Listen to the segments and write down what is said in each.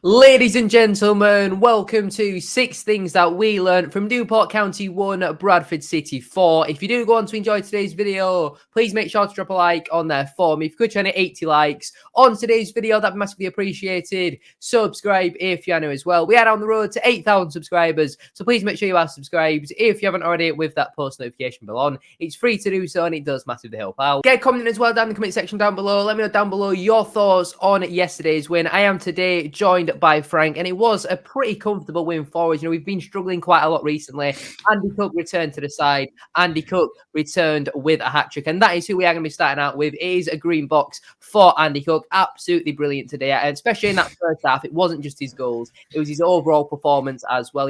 Ladies and gentlemen, welcome to 6 Things That We Learned from Newport County 1, Bradford City 4. If you do go on to enjoy today's video, please make sure to drop a like on there for me. If you could try to 80 likes on today's video, that'd be massively appreciated. Subscribe if you're new as well. We are on the road to 8,000 subscribers, so please make sure you are subscribed if you haven't already with that post notification bell on. It's free to do so and it does massively help out. Get a comment as well down in the comment section down below. Let me know down below your thoughts on yesterday's win. I am today joined by Frank, and it was a pretty comfortable win for us. We've been struggling quite a lot recently. Andy Cook returned to the side. Andy Cook returned with a hat-trick, and that is who we are going to be starting out with. It is a green box for Andy Cook. Absolutely brilliant today, and especially in that first half. It wasn't just his goals. It was his overall performance as well.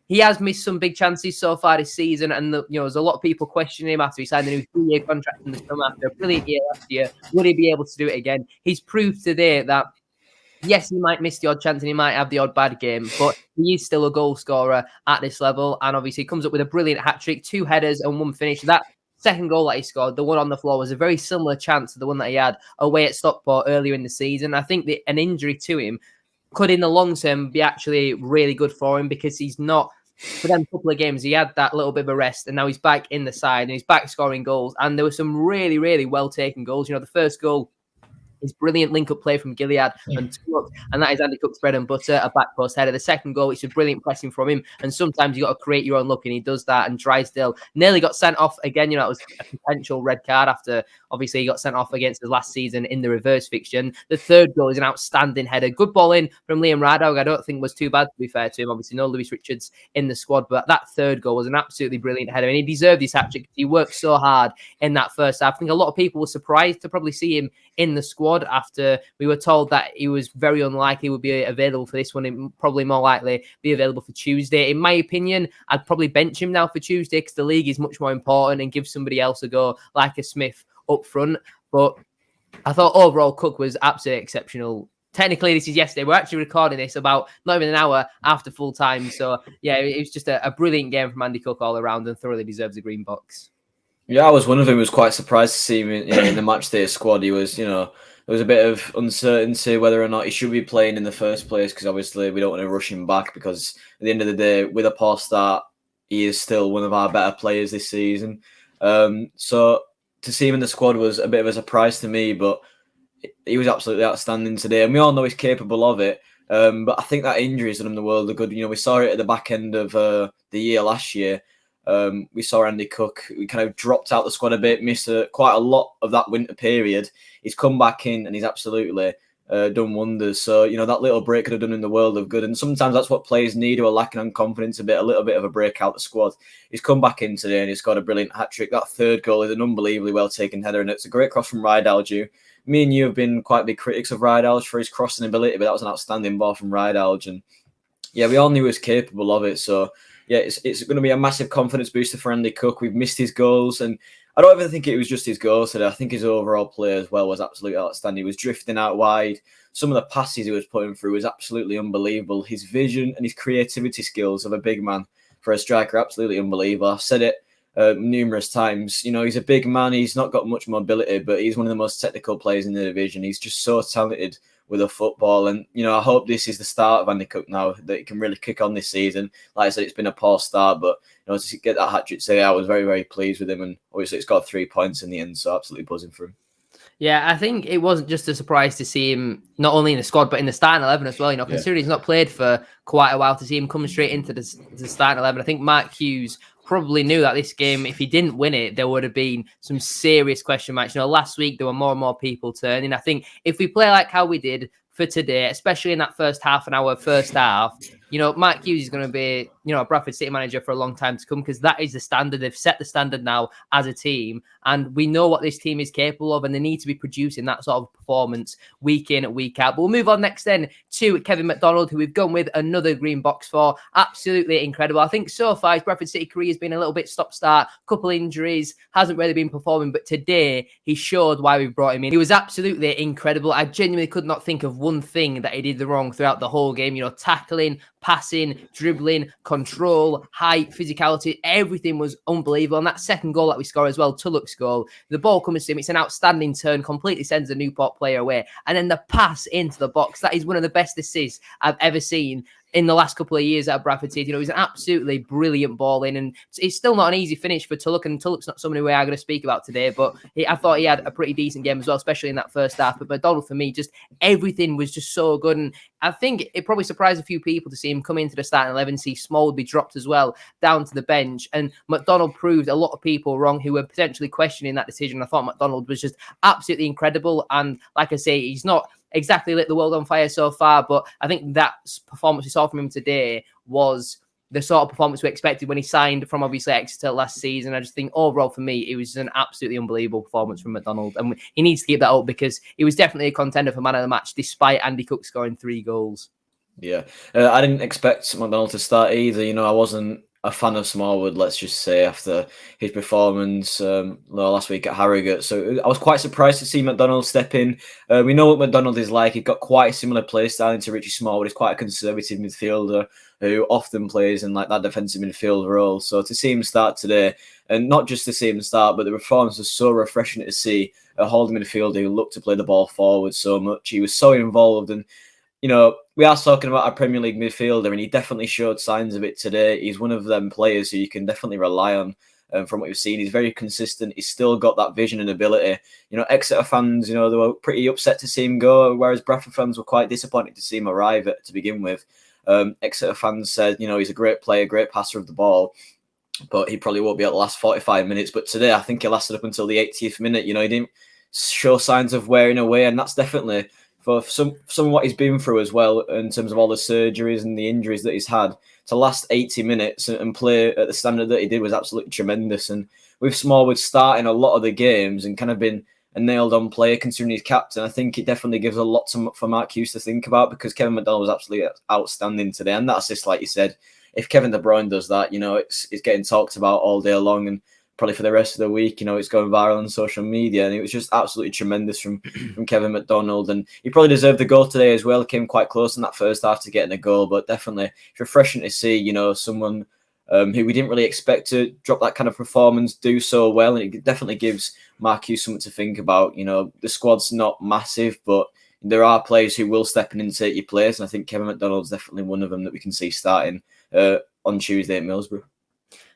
He has missed some big chances so far this season, and there's a lot of people questioning him after he signed a new 3-year contract in the summer after a brilliant year last year. Will he be able to do it again? He's proved today that yes, he might miss the odd chance and he might have the odd bad game, but he is still a goal scorer at this level. And obviously, he comes up with a brilliant hat-trick, 2 headers and 1 finish. That second goal that he scored, the one on the floor, was a very similar chance to the one that he had away at Stockport earlier in the season. I think that an injury to him could, in the long term, be actually really good for him, because he's not, for them couple of games, he had that little bit of a rest, and now he's back in the side and he's back scoring goals. And there were some really, really well-taken goals. The first goal, his brilliant link-up play from Gilead and that is Andy Cook's bread and butter, a back post header. The second goal, which is brilliant pressing from him, and sometimes you got to create your own luck, and he does that. And Drysdale nearly got sent off again. It was a potential red card after, obviously, he got sent off against us last season in the reverse fixture. And the third goal is an outstanding header. Good ball in from Liam Radog. I don't think was too bad, to be fair to him. Obviously, no Lewis Richards in the squad, but that third goal was an absolutely brilliant header, and he deserved his hat-trick. He worked so hard in that first half. I think a lot of people were surprised to probably see him in the squad after we were told that he was very unlikely would be available for this one. It probably more likely be available for Tuesday. In my opinion, I'd probably bench him now for Tuesday, because the league is much more important, and give somebody else a go, like a Smith up front. But I thought overall Cook was absolutely exceptional. Technically, this is yesterday. We're actually recording this about not even an hour after full time. So, yeah, it was just a brilliant game from Andy Cook all around, and thoroughly deserves a green box. Yeah, I was one of them who was quite surprised to see him in the match day squad. He was, there was a bit of uncertainty whether or not he should be playing in the first place, because obviously we don't want to rush him back, because at the end of the day, with a poor start, he is still one of our better players this season. So to see him in the squad was a bit of a surprise to me, but he was absolutely outstanding today, and we all know he's capable of it. But I think that injury has done him the world of good. We saw it at the back end of the year last year. We saw Andy Cook, we kind of dropped out the squad a bit, missed quite a lot of that winter period. He's come back in and he's absolutely done wonders. So, that little break could have done him the world of good. And sometimes that's what players need who are lacking on confidence, a little bit of a break out the squad. He's come back in today and he's got a brilliant hat-trick. That third goal is an unbelievably well-taken header, and it's a great cross from Rydalge. Me and you have been quite big critics of Rydalge for his crossing ability, but that was an outstanding ball from Rydalge. And yeah, we all knew he was capable of it. So, yeah, it's going to be a massive confidence booster for Andy Cook. We've missed his goals, and I don't even think it was just his goals today. I think his overall play as well was absolutely outstanding. He was drifting out wide. Some of the passes he was putting through was absolutely unbelievable. His vision and his creativity skills of a big man for a striker, absolutely unbelievable. I've said it numerous times. He's a big man. He's not got much mobility, but he's one of the most technical players in the division. He's just so talented with a football, and I hope this is the start of Andy Cook now, that he can really kick on this season. Like I said, it's been a poor start, but to get that hat-trick today, I was very, very pleased with him, and obviously it's got 3 points in the end, so absolutely buzzing for him. Yeah, I think it wasn't just a surprise to see him not only in the squad, but in the starting 11 as well. Considering he's not played for quite a while, to see him come straight into the starting 11. I think Mark Hughes probably knew that this game, if he didn't win it, there would have been some serious question marks. Last week there were more and more people turning. I think if we play like how we did for today, especially in that first half an hour, first half, Mark Hughes is going to be, a Bradford City manager for a long time to come, because that is the standard. They've set the standard now as a team, and we know what this team is capable of, and they need to be producing that sort of performance week in and week out. But we'll move on next then to Kevin McDonald, who we've gone with another green box for. Absolutely incredible. I think so far his Bradford City career has been a little bit stop-start, couple injuries, hasn't really been performing, but today he showed why we brought him in. He was absolutely incredible. I genuinely could not think of one thing that he did wrong throughout the whole game. Tackling, passing, dribbling, control, height, physicality, everything was unbelievable. And that second goal that we score as well, Tulloch's goal, the ball comes to him, it's an outstanding turn, completely sends the Newport player away. And then the pass into the box, that is one of the best assists I've ever seen in the last couple of years at Bradford City. You know, he's an absolutely brilliant ball in, and it's still not an easy finish for Tulloch, and Tulloch's not somebody we are going to speak about today, but I thought he had a pretty decent game as well, especially in that first half. But McDonald, for me, just everything was just so good, and I think it probably surprised a few people to see him come into the starting 11, see Small be dropped as well down to the bench, and McDonald proved a lot of people wrong who were potentially questioning that decision. I thought McDonald was just absolutely incredible, and like I say, he's not exactly lit the world on fire so far, but I think that performance we saw from him today was the sort of performance we expected when he signed from obviously Exeter last season. I just think overall for me, it was an absolutely unbelievable performance from McDonald, and he needs to keep that up because he was definitely a contender for man of the match despite Andy Cook scoring 3 goals. Yeah, I didn't expect McDonald to start either. You know, I wasn't a fan of Smallwood, let's just say, after his performance last week at Harrogate. So I was quite surprised to see McDonald step in. We know what McDonald is like. He's got quite a similar play style to Richie Smallwood. He's quite a conservative midfielder who often plays in like that defensive midfield role. So to see him start today, and not just to see him start, but the performance was so refreshing to see a holding midfielder who looked to play the ball forward so much. He was so involved, and you know, we are talking about a Premier League midfielder, and he definitely showed signs of it today. He's one of them players who you can definitely rely on. From what we've seen, he's very consistent. He's still got that vision and ability. You know, Exeter fans, you know, they were pretty upset to see him go, whereas Bradford fans were quite disappointed to see him arrive to begin with. Exeter fans said, you know, he's a great player, great passer of the ball, but he probably won't be at the last 45 minutes. But today, I think he lasted up until the 80th minute. You know, he didn't show signs of wearing away, and that's definitely for some of what he's been through as well, in terms of all the surgeries and the injuries that he's had, to last 80 minutes and play at the standard that he did was absolutely tremendous. And with Smallwood starting a lot of the games and kind of been a nailed-on player considering he's captain, I think it definitely gives a lot for Mark Hughes to think about, because Kevin McDonald was absolutely outstanding today. And that assist, like you said, if Kevin De Bruyne does that, you know, it's getting talked about all day long, and probably for the rest of the week, you know, it's going viral on social media. And it was just absolutely tremendous from Kevin McDonald. And he probably deserved the goal today as well. Came quite close in that first half to getting a goal, but definitely it's refreshing to see, you know, someone who we didn't really expect to drop that kind of performance do so well. And it definitely gives Mark Hughes something to think about. You know, the squad's not massive, but there are players who will step in and take your place. And I think Kevin McDonald's definitely one of them that we can see starting on Tuesday at Middlesbrough.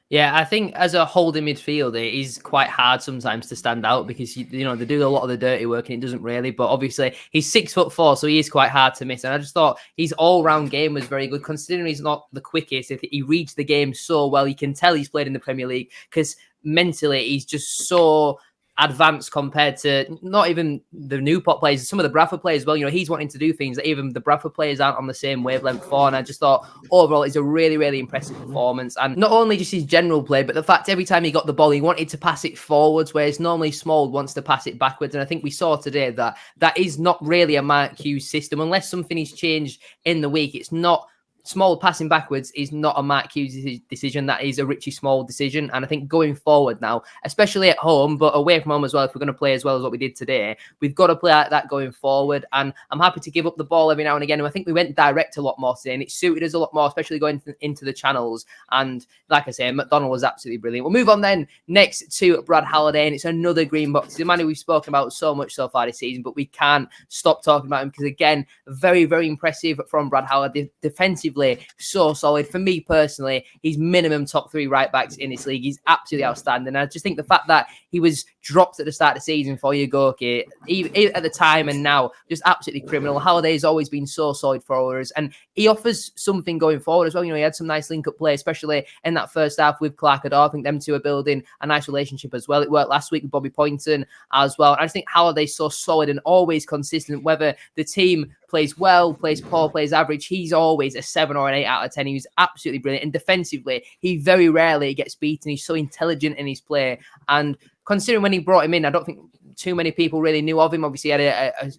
Yeah, I think as a holding midfielder, it is quite hard sometimes to stand out because, you know, they do a lot of the dirty work and it doesn't really. But obviously, he's 6'4", so he is quite hard to miss. And I just thought his all-round game was very good, considering he's not the quickest. If he reads the game so well, you can tell he's played in the Premier League because mentally he's just so advanced compared to not even the Newport players, some of the Bradford players as well. You know, he's wanting to do things that even the Bradford players aren't on the same wavelength for. And I just thought overall it's a really, really impressive performance. And not only just his general play, but the fact every time he got the ball, he wanted to pass it forwards, whereas normally Small wants to pass it backwards. And I think we saw today that that is not really a Mark Hughes system. Unless something is changed in the week, it's not. Small passing backwards is not a Mark Hughes decision. That is a Richie Small decision. And I think going forward now, especially at home, but away from home as well, if we're going to play as well as what we did today, we've got to play like that going forward. And I'm happy to give up the ball every now and again. And I think we went direct a lot more today, and it suited us a lot more, especially going into the channels. And like I say, McDonald was absolutely brilliant. We'll move on then next to Brad Halliday, and it's another green box. He's a man who we've spoken about so much so far this season, but we can't stop talking about him because, again, very, very impressive from Brad Halliday. Defensively, so solid. For me personally, he's minimum top 3 right backs in this league. He's absolutely outstanding. I just think the fact that he was dropped at the start of the season for Ugoki, even at the time and now, just absolutely criminal. Halliday's always been so solid for us, and he offers something going forward as well. You know, he had some nice link-up play, especially in that first half with Clark Ador. I think them two are building a nice relationship as well. It worked last week with Bobby Poynton as well. And I just think Halliday's so solid and always consistent, whether the team plays well, plays poor, plays average. He's always a 7 or an 8 out of 10. He was absolutely brilliant. And defensively, he very rarely gets beaten. He's so intelligent in his play. And considering when he brought him in, I don't think too many people really knew of him. Obviously, he had a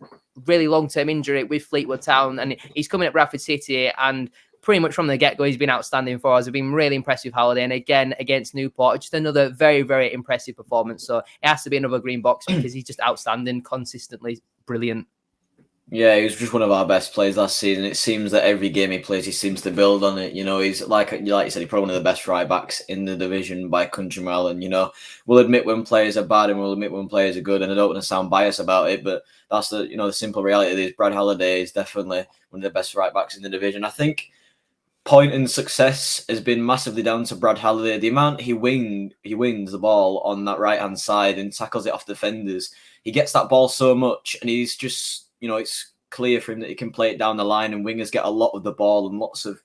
really long-term injury with Fleetwood Town, and he's coming at Bradford City, and pretty much from the get-go, he's been outstanding for us. I've been really impressed with Halliday, and again, against Newport, just another very, very impressive performance. So it has to be another green box because he's just outstanding, consistently brilliant. Yeah, he was just one of our best players last season. It seems that every game he plays, he seems to build on it. He's like you said, he's probably one of the best right backs in the division by a country mile. And we'll admit when players are bad and we'll admit when players are good. And I don't want to sound biased about it, but that's the simple reality. Is Brad Halliday is definitely one of the best right backs in the division. I think point and success has been massively down to Brad Halliday. The amount he wins the ball on that right hand side and tackles it off defenders. He gets that ball so much, and he's just it's clear for him that he can play it down the line, and wingers get a lot of the ball and lots of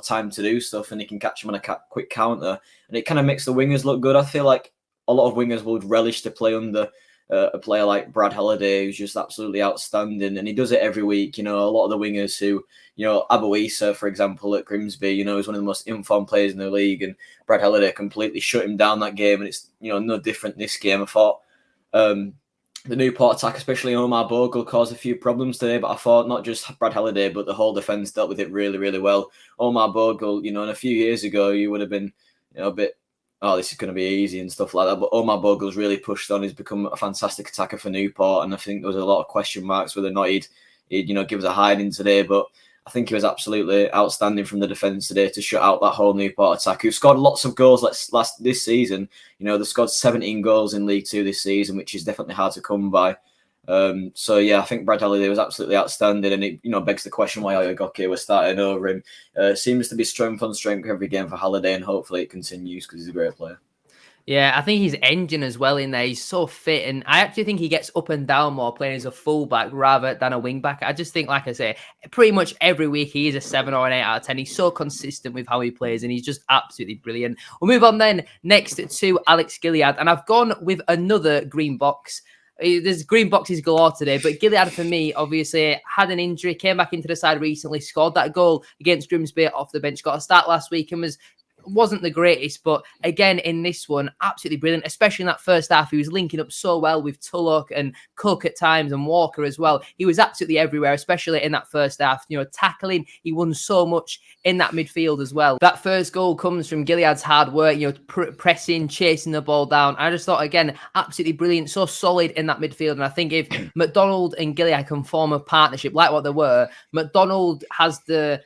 time to do stuff, and he can catch him on a quick counter, and it kind of makes the wingers look good. I feel like a lot of wingers would relish to play under a player like Brad Halliday, who's just absolutely outstanding, and he does it every week. A lot of the wingers who, Abu Issa, for example, at Grimsby, is one of the most informed players in the league, and Brad Halliday completely shut him down that game, and it's no different this game. I thought the Newport attack, especially Omar Bogle, caused a few problems today, but I thought not just Brad Halliday, but the whole defence dealt with it really, really well. Omar Bogle, and a few years ago, you would have been, a bit, oh, this is going to be easy and stuff like that. But Omar Bogle's really pushed on. He's become a fantastic attacker for Newport, and I think there was a lot of question marks whether or not he'd give us a hiding today. But I think he was absolutely outstanding from the defence today to shut out that whole Newport attack, who scored lots of goals this season. They've scored 17 goals in League Two this season, which is definitely hard to come by. So yeah, I think Brad Halliday was absolutely outstanding, and it begs the question why Oyegoke was starting over him. Seems to be strength on strength every game for Halliday, and hopefully it continues because he's a great player. Yeah, I think his engine as well in there. He's so fit, and I actually think he gets up and down more playing as a fullback rather than a wing back. I just think, like I say, pretty much every week he is a 7 or an 8 out of 10. He's so consistent with how he plays, and he's just absolutely brilliant. We'll move on then next to Alex Gilead, and I've gone with another green box. There's green boxes galore today, but Gilead for me obviously had an injury, came back into the side recently, scored that goal against Grimsby off the bench, got a start last week and wasn't the greatest, but again in this one, absolutely brilliant, especially in that first half. He was linking up so well with Tulloch and Cook at times and Walker as well. He was absolutely everywhere, especially in that first half. Tackling, he won so much in that midfield as well. That first goal comes from Gilead's hard work, pressing, chasing the ball down. I just thought, again, absolutely brilliant, so solid in that midfield. And I think if McDonald and Gilead can form a partnership like what they were, McDonald has the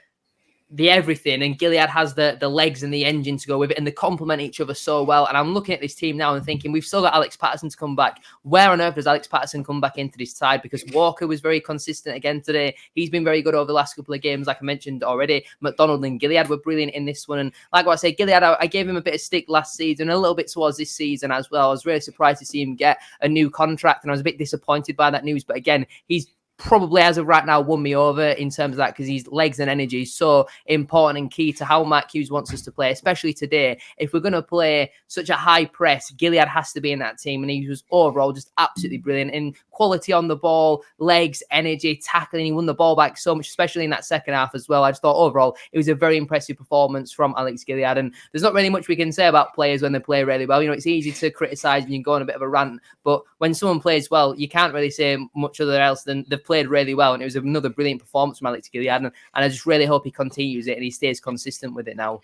everything, and Gilead has the legs and the engine to go with it, and they complement each other so well. And I'm looking at this team now and thinking, we've still got Alex Patterson to come back. Where on earth does Alex Patterson come back into this side? Because Walker was very consistent again today. He's been very good over the last couple of games, like I mentioned already. McDonald and Gilead were brilliant in this one, and like what I said, Gilead, I gave him a bit of stick last season, a little bit towards this season as well. I was really surprised to see him get a new contract, and I was a bit disappointed by that news. But again, he's probably as of right now won me over in terms of that, because his legs and energy is so important and key to how Mike Hughes wants us to play, especially today. If we're going to play such a high press, Gilead has to be in that team, and he was overall just absolutely brilliant in quality on the ball, legs, energy, tackling. He won the ball back so much, especially in that second half as well. I just thought overall it was a very impressive performance from Alex Gilead, and there's not really much we can say about players when they play really well. It's easy to criticise and you can go on a bit of a rant, but when someone plays well, you can't really say much other else than they've played really well, and it was another brilliant performance from Alex Gilead, and I just really hope he continues it and he stays consistent with it now.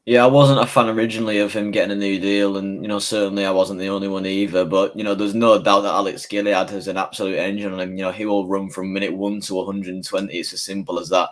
Yeah, I wasn't a fan originally of him getting a new deal, and certainly I wasn't the only one either. But there's no doubt that Alex Gilead has an absolute engine on him. He will run from minute 1 to 120. It's as simple as that.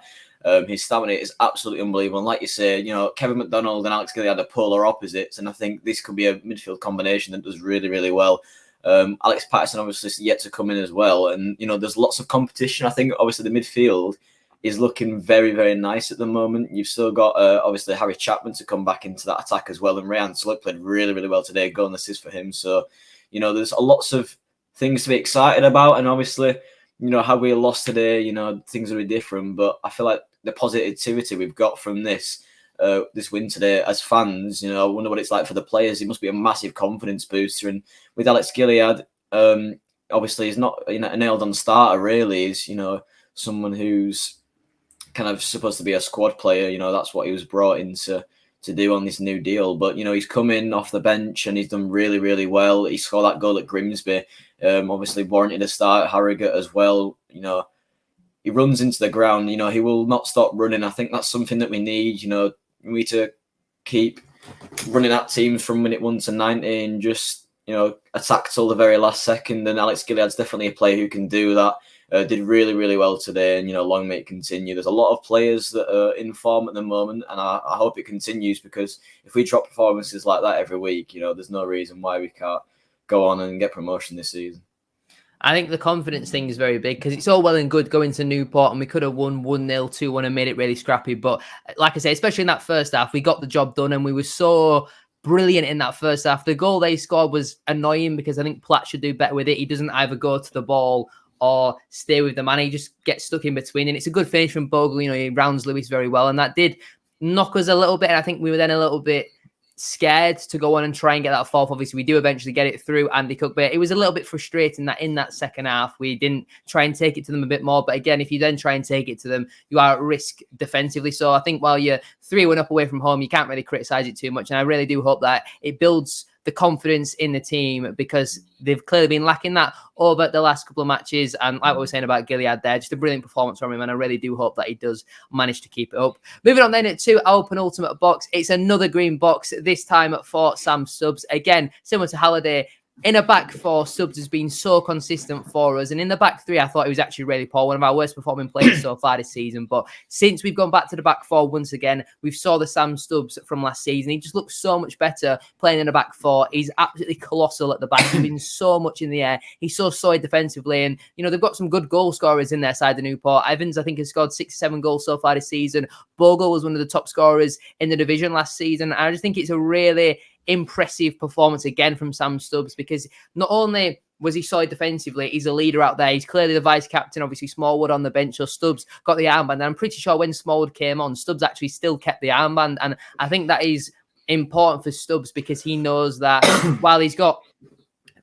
His stamina is absolutely unbelievable. And like you say, Kevin McDonald and Alex Gilead are polar opposites, and I think this could be a midfield combination that does really, really well. Alex Patterson obviously is yet to come in as well, and there's lots of competition. I think obviously the midfield is looking very, very nice at the moment. You've still got obviously Harry Chapman to come back into that attack as well, and Ryan Slick played really, really well today, goal and assist for him. So there's lots of things to be excited about, and obviously how we lost today, things will be different, but I feel like the positivity we've got from this win today as fans, I wonder what it's like for the players. It must be a massive confidence booster. And with Alex Gilead, obviously he's not a nailed on starter really. He's someone who's kind of supposed to be a squad player. That's what he was brought in to do on this new deal. But he's come in off the bench and he's done really, really well. He scored that goal at Grimsby, obviously warranted a start at Harrogate as well. He runs into the ground. He will not stop running. I think that's something that we need. We need to keep running at teams from minute 1 to 90 and just, attack till the very last second. And Alex Gilead's definitely a player who can do that. did really, really well today, and long may it continue. There's a lot of players that are in form at the moment, and I hope it continues, because if we drop performances like that every week, there's no reason why we can't go on and get promotion this season. I think the confidence thing is very big, because it's all well and good going to Newport and we could have won 1-0, 2-1 and made it really scrappy. But like I say, especially in that first half, we got the job done and we were so brilliant in that first half. The goal they scored was annoying because I think Platt should do better with it. He doesn't either go to the ball or stay with the man. He just gets stuck in between. And it's a good finish from Bogle. He rounds Lewis very well. And that did knock us a little bit. And I think we were then a little bit scared to go on and try and get that fourth. Obviously, we do eventually get it through Andy Cook, but it was a little bit frustrating that in that second half, we didn't try and take it to them a bit more. But again, if you then try and take it to them, you are at risk defensively. So I think while you're 3-1 up away from home, you can't really criticize it too much. And I really do hope that it builds the confidence in the team, because they've clearly been lacking that over the last couple of matches. And like we were saying about Gilead there, just a brilliant performance from him. And I really do hope that he does manage to keep it up. Moving on then to our penultimate box. It's another green box, this time for Sam Stubbs. Again, similar to Halliday, in a back four, Stubbs has been so consistent for us. And in the back three, I thought he was actually really poor. One of our worst performing players so far this season. But since we've gone back to the back four once again, we've saw the Sam Stubbs from last season. He just looks so much better playing in the back four. He's absolutely colossal at the back. He's been so much in the air. He's so solid defensively. And, they've got some good goal scorers in their side of Newport. Evans, I think, has scored 6-7 goals so far this season. Bogle was one of the top scorers in the division last season. I just think it's a really impressive performance again from Sam Stubbs, because not only was he solid defensively, he's a leader out there. He's clearly the vice captain. Obviously, Smallwood on the bench, so Stubbs got the armband. And I'm pretty sure when Smallwood came on, Stubbs actually still kept the armband. And I think that is important for Stubbs, because he knows that while he's got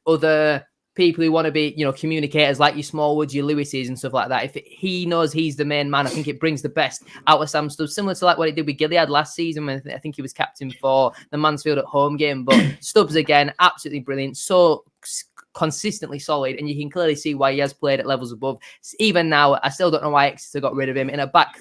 other people who want to be, communicators like your Smallwoods, your Lewises and stuff like that, if he knows he's the main man, I think it brings the best out of Sam Stubbs, similar to like what it did with Gilead last season when I think he was captain for the Mansfield at home game. But Stubbs, again, absolutely brilliant, so consistently solid, and you can clearly see why he has played at levels above. Even now, I still don't know why Exeter got rid of him in a back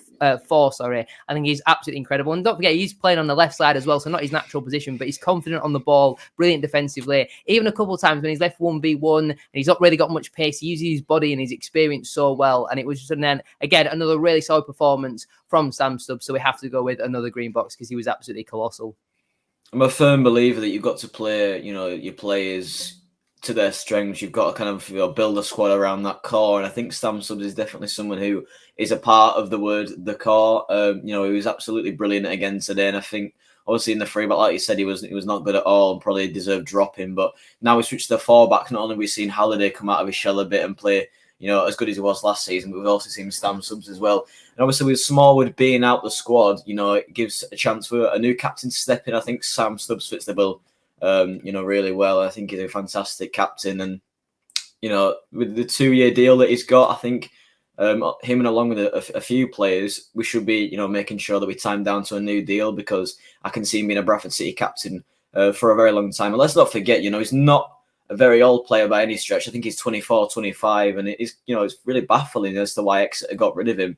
four. I think he's absolutely incredible. And don't forget, he's playing on the left side as well, so not his natural position, but he's confident on the ball, brilliant defensively. Even a couple of times when he's left 1v1 and he's not really got much pace, he uses his body and his experience so well. And it was just, and then again, another really solid performance from Sam Stubbs. So we have to go with another green box, because he was absolutely colossal. I'm a firm believer that you've got to play, your players to their strengths. You've got to kind of build a squad around that core, and I think Sam Stubbs is definitely someone who is a part of the core. He was absolutely brilliant again today, and I think obviously in the free, but like you said, he was not good at all, probably deserved dropping. But now we switched to the four back. Not only have we seen Halliday come out of his shell a bit and play as good as he was last season, but we've also seen Sam Stubbs as well. And obviously with Smallwood being out the squad, it gives a chance for a new captain to step in. I think Sam Stubbs fits the bill really well. I think he's a fantastic captain, and with the 2-year deal that he's got, I think him and along with a few players, we should be making sure that we time down to a new deal, because I can see him being a Bradford City captain for a very long time. And let's not forget, he's not a very old player by any stretch. I think he's 24, 25, and it's really baffling as to why Exeter got rid of him.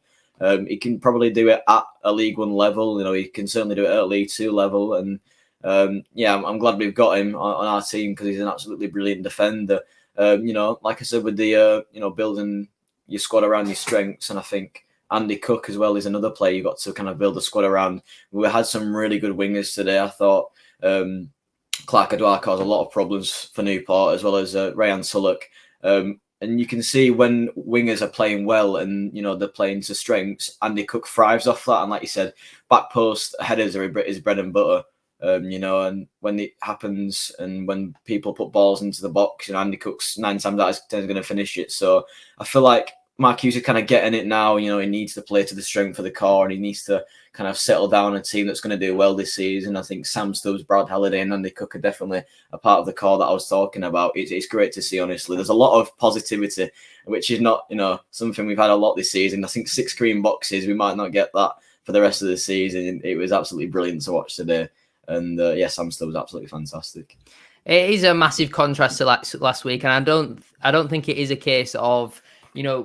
He can probably do it at a League One level. He can certainly do it at a League Two level, and I'm glad we've got him on our team, because he's an absolutely brilliant defender. Like I said, with the building your squad around your strengths, and I think Andy Cook as well is another player you got to kind of build a squad around. We had some really good wingers today. I thought Clark Adwar caused a lot of problems for Newport, as well as Rayan Sullock. And you can see when wingers are playing well and they're playing to strengths, Andy Cook thrives off that. And like you said, back post headers are his bread and butter. And when it happens and when people put balls into the box, Andy Cook's 9 times out of 10 is going to finish it. So I feel like Mark Hughes is kind of getting it now. He needs to play to the strength of the core, and he needs to kind of settle down a team that's going to do well this season. I think Sam Stubbs, Brad Halliday and Andy Cook are definitely a part of the core that I was talking about. It's great to see, honestly. There's a lot of positivity, which is not, something we've had a lot this season. I think 6 green boxes, we might not get that for the rest of the season. It was absolutely brilliant to watch today. And Sam Stubbs was absolutely fantastic. It is a massive contrast to last week, and I don't think it is a case of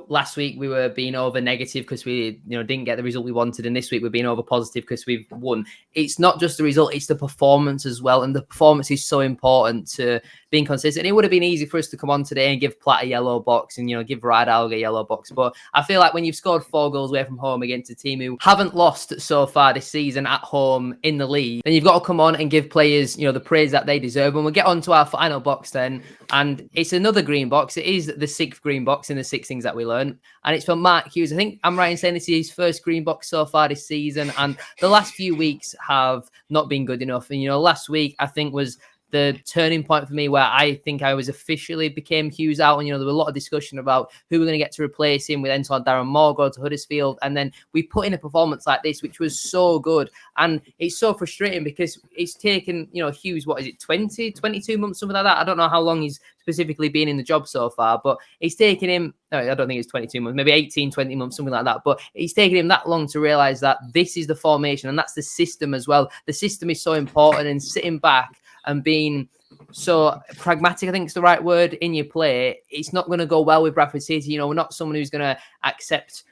last week we were being over negative because we, didn't get the result we wanted. And this week we're being over positive because we've won. It's not just the result, it's the performance as well. And the performance is so important to being consistent. It would have been easy for us to come on today and give Platt a yellow box and, give Rydalg a yellow box. But I feel like when you've scored 4 goals away from home against a team who haven't lost so far this season at home in the league, then you've got to come on and give players, the praise that they deserve. And we'll get on to our final box then. And it's another green box. It is the 6th green box in the 6 things that we learned. And it's from Mark Hughes. I think I'm right in saying this is his first green box so far this season. And the last few weeks have not been good enough. And, last week I think was the turning point for me where I think I was officially became Hughes out. And, there was a lot of discussion about who we're going to get to replace him with. Then saw Darren Moore go to Huddersfield. And then we put in a performance like this, which was so good. And it's so frustrating because it's taken, Hughes, 20, 22 months, something like that. I don't know how long he's specifically been in the job so far, but it's taken him, I don't think it's 22 months, maybe 18, 20 months, something like that. But it's taken him that long to realize that this is the formation and that's the system as well. The system is so important, and sitting back and being so pragmatic, I think it's the right word, in your play, it's not going to go well with Bradford City. We're not someone who's going to accept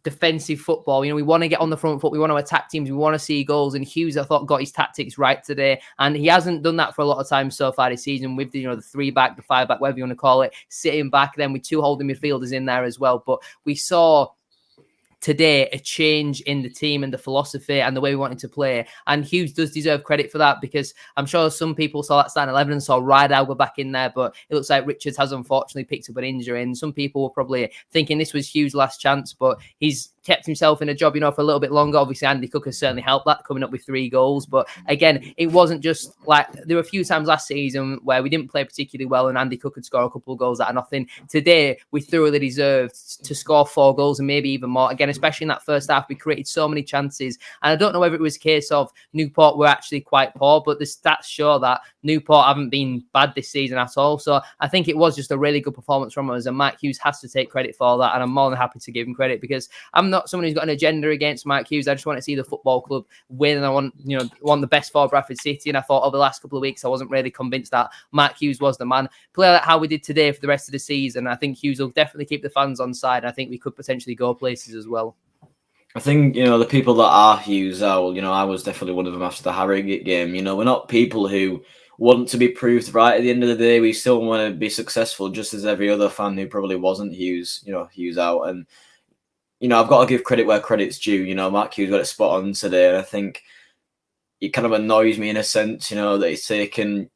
defensive football. We want to get on the front foot. We want to attack teams. We want to see goals. And Hughes, I thought, got his tactics right today. And he hasn't done that for a lot of time so far this season with the 3-back, the 5-back, whatever you want to call it, sitting back then with 2 holding midfielders in there as well. But we saw today a change in the team and the philosophy and the way we wanted to play. And Hughes does deserve credit for that, because I'm sure some people saw that starting 11 and saw Rydalg back in there, but it looks like Richards has unfortunately picked up an injury, and some people were probably thinking this was Hughes' last chance, but he's kept himself in a job, for a little bit longer. Obviously, Andy Cook has certainly helped that, coming up with 3 goals. But again, it wasn't just like, there were a few times last season where we didn't play particularly well and Andy Cook could score a couple of goals out of nothing. Today, we thoroughly deserved to score 4 goals and maybe even more. Again, especially in that first half, we created so many chances. And I don't know whether it was a case of Newport were actually quite poor, but the stats show that Newport haven't been bad this season at all. So I think it was just a really good performance from us, and Mike Hughes has to take credit for that. And I'm more than happy to give him credit, because I'm not someone who's got an agenda against Mike Hughes. I just want to see the football club win, and I want the best for Bradford City. And I thought over the last couple of weeks, I wasn't really convinced that Mike Hughes was the man. Play like how we did today for the rest of the season, I think Hughes will definitely keep the fans on side. I think we could potentially go places as well. I think, the people that are Hughes out, I was definitely one of them after the Harrogate game. We're not people who want to be proved right at the end of the day. We still want to be successful, just as every other fan who probably wasn't Hughes out. And, I've got to give credit where credit's due. Mark Hughes got it spot on today. And I think it kind of annoys me in a sense, that he's taken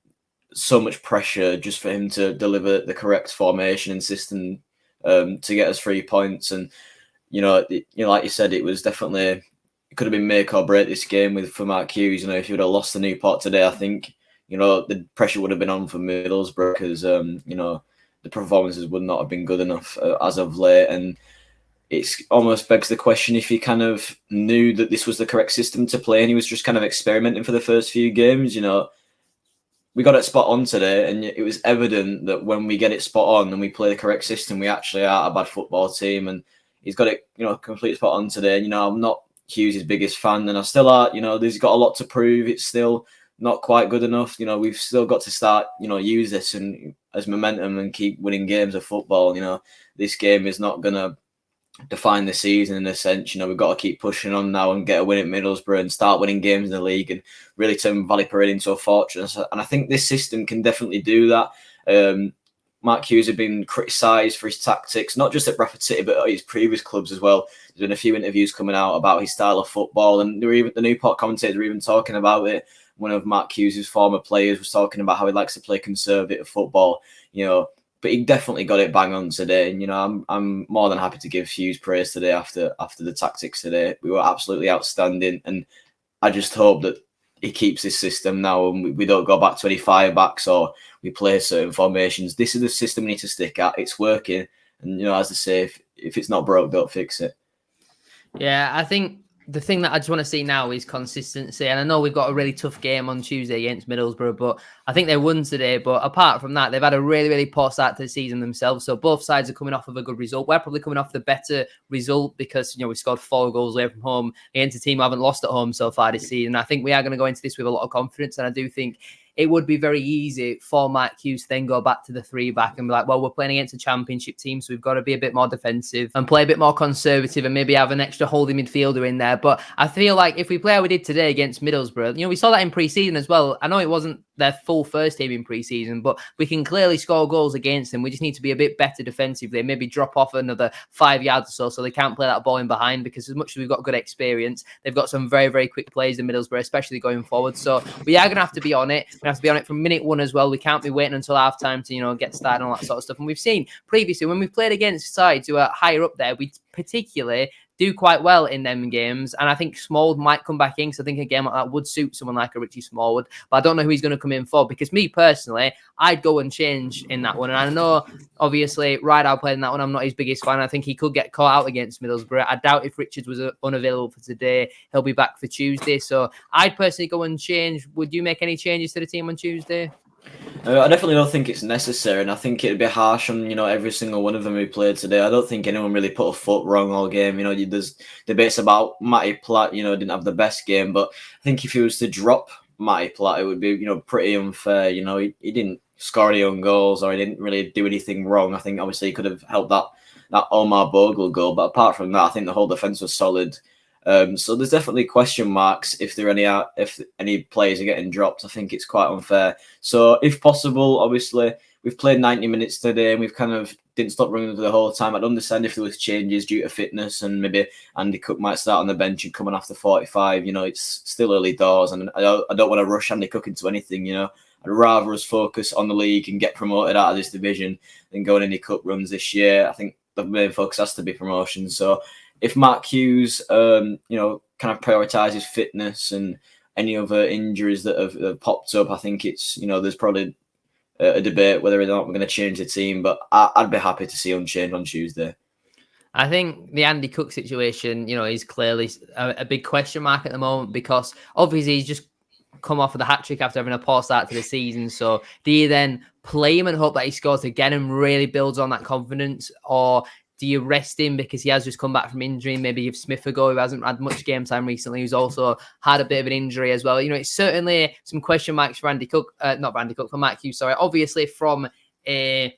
so much pressure just for him to deliver the correct formation and system to get us 3 points. And, like you said, it was definitely, it could have been make or break this game for Mark Hughes. If he would have lost the Newport today, I think, the pressure would have been on for Middlesbrough, because, the performances would not have been good enough as of late. And it's almost begs the question if he kind of knew that this was the correct system to play and he was just kind of experimenting for the first few games. We got it spot on today, and it was evident that when we get it spot on and we play the correct system, we actually are a bad football team. And he's got it, complete spot on today. I'm not Hughes' biggest fan, and I still are. He's got a lot to prove. It's still not quite good enough. We've still got to start, use this and as momentum and keep winning games of football. This game is not going to define the season in a sense. We've got to keep pushing on now and get a win at Middlesbrough and start winning games in the league and really turn Valley Parade into a fortress. And I think this system can definitely do that. Mark Hughes had been criticised for his tactics, not just at Bradford City, but at his previous clubs as well. There's been a few interviews coming out about his style of football, and the Newport commentators were even talking about it. One of Mark Hughes' former players was talking about how he likes to play conservative football, but he definitely got it bang on today. And, I'm more than happy to give Hughes praise today after the tactics today. We were absolutely outstanding, and I just hope that he keeps this system now and we don't go back to any 5-backs or we play certain formations. This is the system we need to stick at. It's working. And, as I say, if it's not broke, don't fix it. Yeah, I think the thing that I just want to see now is consistency. And I know we've got a really tough game on Tuesday against Middlesbrough, but I think they won today. But apart from that, they've had a really, really poor start to the season themselves. So both sides are coming off of a good result. We're probably coming off the better result because, we scored 4 goals away from home against a team who haven't lost at home so far this season. I think we are going to go into this with a lot of confidence. And I do think it would be very easy for Mike Hughes to then go back to the 3-back and be like, well, we're playing against a championship team, so we've got to be a bit more defensive and play a bit more conservative and maybe have an extra holding midfielder in there. But I feel like if we play how we did today against Middlesbrough, we saw that in pre-season as well. I know it wasn't their full first team in pre-season, but we can clearly score goals against them. We just need to be a bit better defensively, maybe drop off another 5 yards or so they can't play that ball in behind, because as much as we've got good experience, they've got some very, very quick players in Middlesbrough, especially going forward. So we are going to have to be on it. We have to be on it from minute 1 as well. We can't be waiting until half time to, get started and all that sort of stuff. And we've seen previously when we've played against sides who are higher up there, we particularly do quite well in them games. And I think Smallwood might come back in, because I think a game like that would suit someone like a Richie Smallwood. But I don't know who he's going to come in for, because me personally, I'd go and change in that one. And I know, obviously, Rideout played in that one. I'm not his biggest fan. I think he could get caught out against Middlesbrough. I doubt if Richards was unavailable for today, he'll be back for Tuesday. So I'd personally go and change. Would you make any changes to the team on Tuesday? I definitely don't think it's necessary, and I think it'd be harsh on every single one of them who played today. I don't think anyone really put a foot wrong all game. There's debates about Matty Platt. Didn't have the best game, but I think if he was to drop Matty Platt, it would be pretty unfair. He didn't score any own goals, or he didn't really do anything wrong. I think obviously he could have helped that Omar Bogle goal, but apart from that, I think the whole defense was solid. So there's definitely question marks if any players are getting dropped. I think it's quite unfair. So if possible, obviously we've played 90 minutes today and we've kind of didn't stop running the whole time. I'd understand if there was changes due to fitness and maybe Andy Cook might start on the bench and coming after 45. It's still early doors, and I don't want to rush Andy Cook into anything. I'd rather us focus on the league and get promoted out of this division than go on any cup runs this year. I think the main focus has to be promotion. So if Mark Hughes, kind of prioritises fitness and any other injuries that have popped up, I think it's, there's probably a debate whether or not we're going to change the team. But I'd be happy to see unchanged on Tuesday. I think the Andy Cook situation, is clearly a big question mark at the moment, because obviously he's just come off with a hat-trick after having a poor start to the season. So do you then play him and hope that he scores again and really builds on that confidence, or do you rest him because he has just come back from injury? Maybe give Smith a go, who hasn't had much game time recently, who's also had a bit of an injury as well. It's certainly some question marks for Andy Cook, for Mike Hughes, sorry. Obviously, from a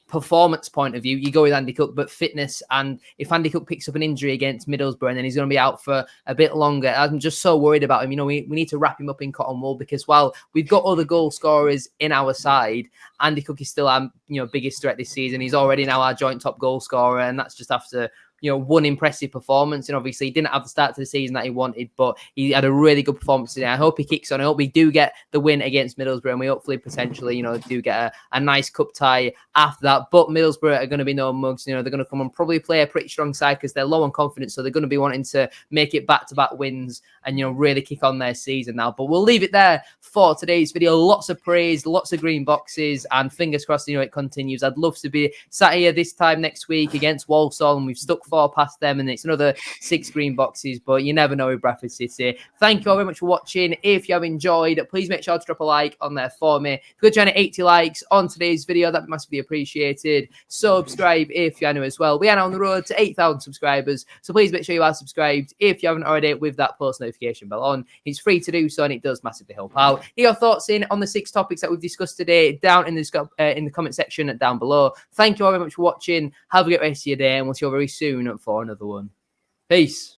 performance point of view, you go with Andy Cook, but fitness, and if Andy Cook picks up an injury against Middlesbrough and then he's going to be out for a bit longer, I'm just so worried about him. We need to wrap him up in cotton wool, because while we've got other goal scorers in our side, Andy Cook is still our biggest threat this season. He's already now our joint top goal scorer, and that's just after one impressive performance. And obviously he didn't have the start to the season that he wanted, but he had a really good performance today. I hope he kicks on. I hope we do get the win against Middlesbrough, and we hopefully potentially, do get a nice cup tie after that. But Middlesbrough are going to be no mugs. They're going to come and probably play a pretty strong side because they're low on confidence. So they're going to be wanting to make it back-to-back wins and, really kick on their season now. But we'll leave it there for today's video. Lots of praise, lots of green boxes, and fingers crossed, it continues. I'd love to be sat here this time next week against Walsall, and we've stuck 4 past them, and it's another 6 green boxes, but you never know with Bradford City. Thank you all very much for watching. If you have enjoyed, please make sure to drop a like on there for me. If you're trying to 80 likes on today's video, that'd be massively appreciated. Subscribe if you are new as well. We are now on the road to 8,000 subscribers, so please make sure you are subscribed if you haven't already, with that post notification bell on. It's free to do so, and it does massively help out. Get your thoughts in on the 6 topics that we've discussed today down in the comment section down below. Thank you all very much for watching. Have a great rest of your day, and we'll see you very soon for another one. Peace.